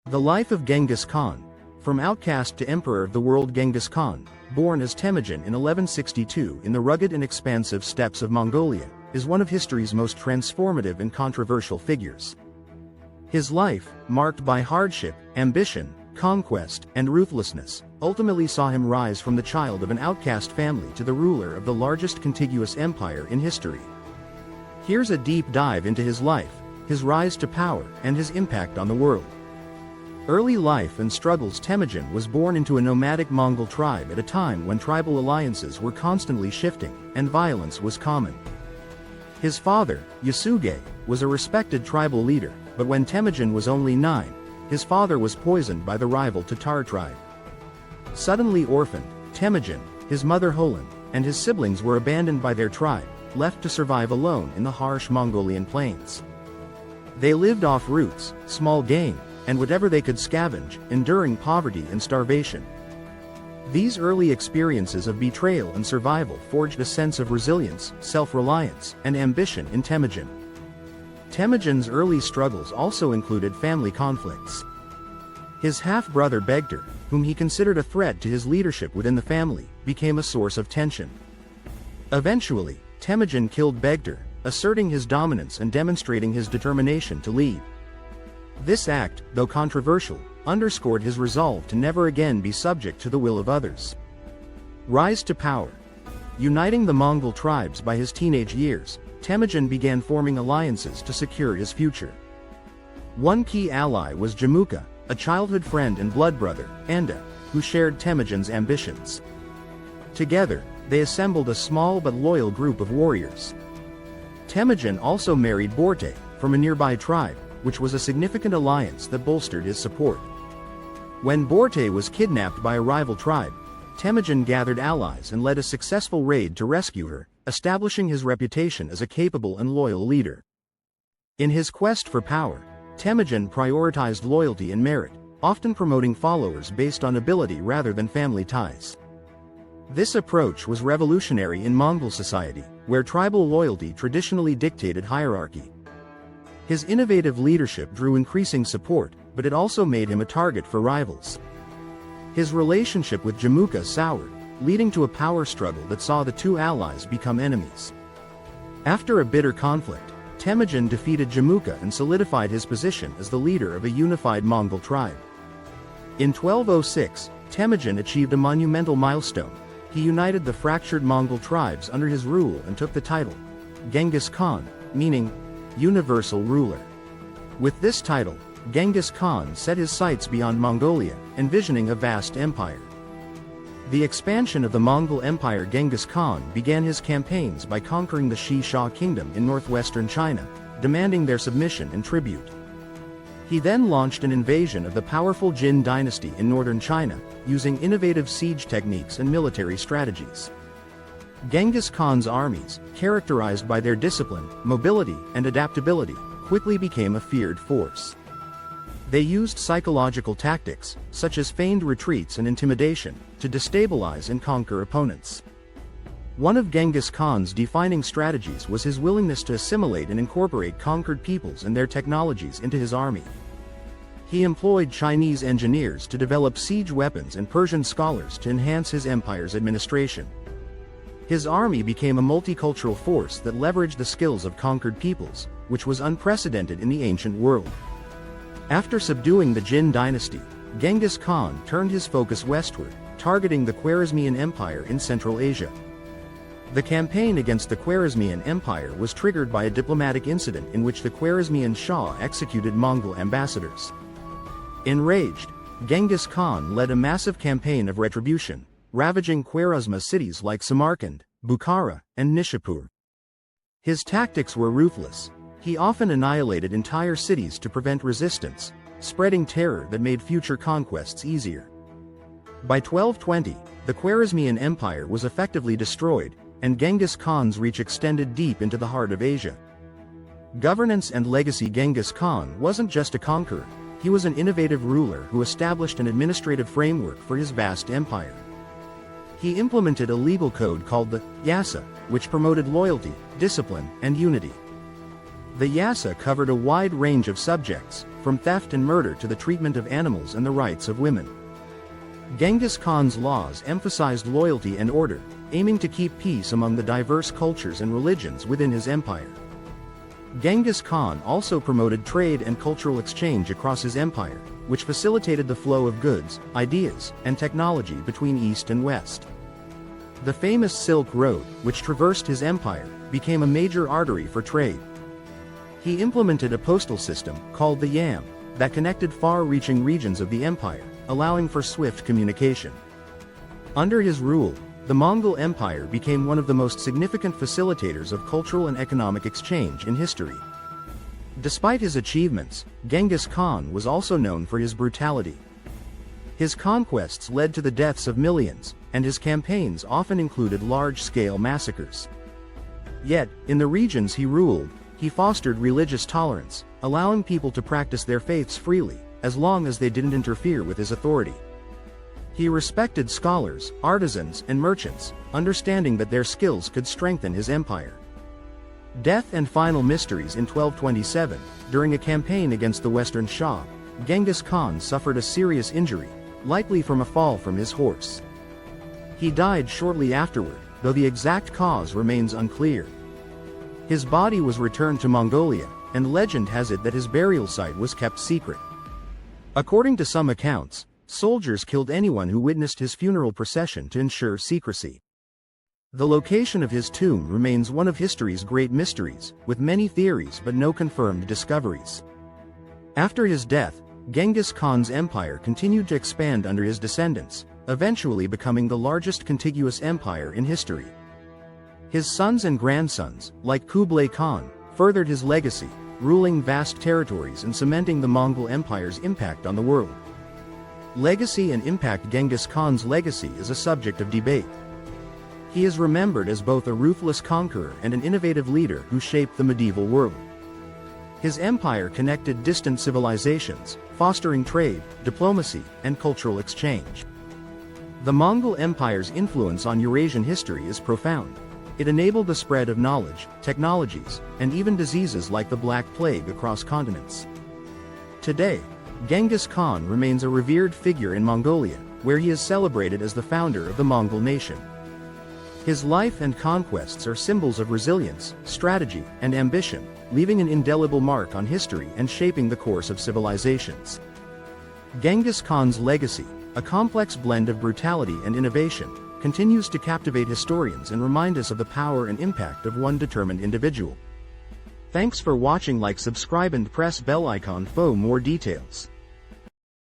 The life of Genghis Khan, from outcast to emperor of the world. Genghis Khan, born as Temujin in 1162 in the rugged and expansive steppes of Mongolia, is one of history's most transformative and controversial figures. His life, marked by hardship, ambition, conquest, and ruthlessness, ultimately saw him rise from the child of an outcast family to the ruler of the largest contiguous empire in history. Here's a deep dive into his life, his rise to power, and his impact on the world. Early life and struggles. Temujin was born into a nomadic Mongol tribe at a time when tribal alliances were constantly shifting, and violence was common. His father, Yasuge, was a respected tribal leader, but when Temujin was only 9, his father was poisoned by the rival Tatar tribe. Suddenly orphaned, Temujin, his mother Holan, and his siblings were abandoned by their tribe, left to survive alone in the harsh Mongolian plains. They lived off roots, small game, and whatever they could scavenge, enduring poverty and starvation. These early experiences of betrayal and survival forged a sense of resilience, self-reliance, and ambition in Temujin. Temujin's early struggles also included family conflicts. His half-brother Begtar, whom he considered a threat to his leadership within the family, became a source of tension. Eventually, Temujin killed Begtar, asserting his dominance and demonstrating his determination to lead. This act, though controversial, underscored his resolve to never again be subject to the will of others. Rise to power. Uniting the Mongol tribes by his teenage years, Temujin began forming alliances to secure his future. One key ally was Jamuka, a childhood friend and blood brother, Anda, who shared Temujin's ambitions. Together, they assembled a small but loyal group of warriors. Temujin also married Borte, from a nearby tribe, which was a significant alliance that bolstered his support. When Borte was kidnapped by a rival tribe, Temujin gathered allies and led a successful raid to rescue her, establishing his reputation as a capable and loyal leader. In his quest for power, Temujin prioritized loyalty and merit, often promoting followers based on ability rather than family ties. This approach was revolutionary in Mongol society, where tribal loyalty traditionally dictated hierarchy. His innovative leadership drew increasing support, but it also made him a target for rivals. His relationship with Jamuka soured, leading to a power struggle that saw the two allies become enemies. After a bitter conflict, Temujin defeated Jamuka and solidified his position as the leader of a unified Mongol tribe. In 1206, Temujin achieved a monumental milestone. He united the fractured Mongol tribes under his rule and took the title Genghis Khan, meaning universal ruler. With this title, Genghis Khan set his sights beyond Mongolia, envisioning a vast empire. The expansion of the Mongol Empire. Genghis Khan began his campaigns by conquering the Xi kingdom in northwestern China, demanding their submission and tribute. He then launched an invasion of the powerful Jin dynasty in northern China, using innovative siege techniques and military strategies. Genghis Khan's armies, characterized by their discipline, mobility, and adaptability, quickly became a feared force. They used psychological tactics, such as feigned retreats and intimidation, to destabilize and conquer opponents. One of Genghis Khan's defining strategies was his willingness to assimilate and incorporate conquered peoples and their technologies into his army. He employed Chinese engineers to develop siege weapons and Persian scholars to enhance his empire's administration. His army became a multicultural force that leveraged the skills of conquered peoples, which was unprecedented in the ancient world. After subduing the Jin dynasty, Genghis Khan turned his focus westward, targeting the Khwarezmian Empire in Central Asia. The campaign against the Khwarezmian Empire was triggered by a diplomatic incident in which the Khwarezmian Shah executed Mongol ambassadors. Enraged, Genghis Khan led a massive campaign of retribution, ravaging Khwarezma cities like Samarkand, Bukhara, and Nishapur. His tactics were ruthless. He often annihilated entire cities to prevent resistance, spreading terror that made future conquests easier. By 1220, the Khwarezmian Empire was effectively destroyed, and Genghis Khan's reach extended deep into the heart of Asia. Governance and legacy. Genghis Khan wasn't just a conqueror, he was an innovative ruler who established an administrative framework for his vast empire. He implemented a legal code called the Yasa, which promoted loyalty, discipline, and unity. The Yasa covered a wide range of subjects, from theft and murder to the treatment of animals and the rights of women. Genghis Khan's laws emphasized loyalty and order, aiming to keep peace among the diverse cultures and religions within his empire. Genghis Khan also promoted trade and cultural exchange across his empire, which facilitated the flow of goods, ideas, and technology between East and West. The famous Silk Road, which traversed his empire, became a major artery for trade. He implemented a postal system, called the Yam, that connected far-reaching regions of the empire, allowing for swift communication. Under his rule, the Mongol Empire became one of the most significant facilitators of cultural and economic exchange in history. Despite his achievements, Genghis Khan was also known for his brutality. His conquests led to the deaths of millions, and his campaigns often included large-scale massacres. Yet, in the regions he ruled, he fostered religious tolerance, allowing people to practice their faiths freely, as long as they didn't interfere with his authority. He respected scholars, artisans, and merchants, understanding that their skills could strengthen his empire. Death and final mysteries. In 1227, during a campaign against the Western Shah, Genghis Khan suffered a serious injury, likely from a fall from his horse. He died shortly afterward, though the exact cause remains unclear. His body was returned to Mongolia, and legend has it that his burial site was kept secret. According to some accounts, soldiers killed anyone who witnessed his funeral procession to ensure secrecy. The location of his tomb remains one of history's great mysteries, with many theories but no confirmed discoveries. After his death, Genghis Khan's empire continued to expand under his descendants, eventually becoming the largest contiguous empire in history. His sons and grandsons, like Kublai Khan, furthered his legacy, ruling vast territories and cementing the Mongol Empire's impact on the world. Legacy and impact. Genghis Khan's legacy is a subject of debate. He is remembered as both a ruthless conqueror and an innovative leader who shaped the medieval world. His empire connected distant civilizations, fostering trade, diplomacy, and cultural exchange. The Mongol Empire's influence on Eurasian history is profound. It enabled the spread of knowledge, technologies, and even diseases like the Black Plague across continents. Today, Genghis Khan remains a revered figure in Mongolia, where he is celebrated as the founder of the Mongol nation. His life and conquests are symbols of resilience, strategy, and ambition, leaving an indelible mark on history and shaping the course of civilizations. Genghis Khan's legacy, a complex blend of brutality and innovation, continues to captivate historians and remind us of the power and impact of one determined individual. Thanks for watching. Like, subscribe and press bell icon for more details.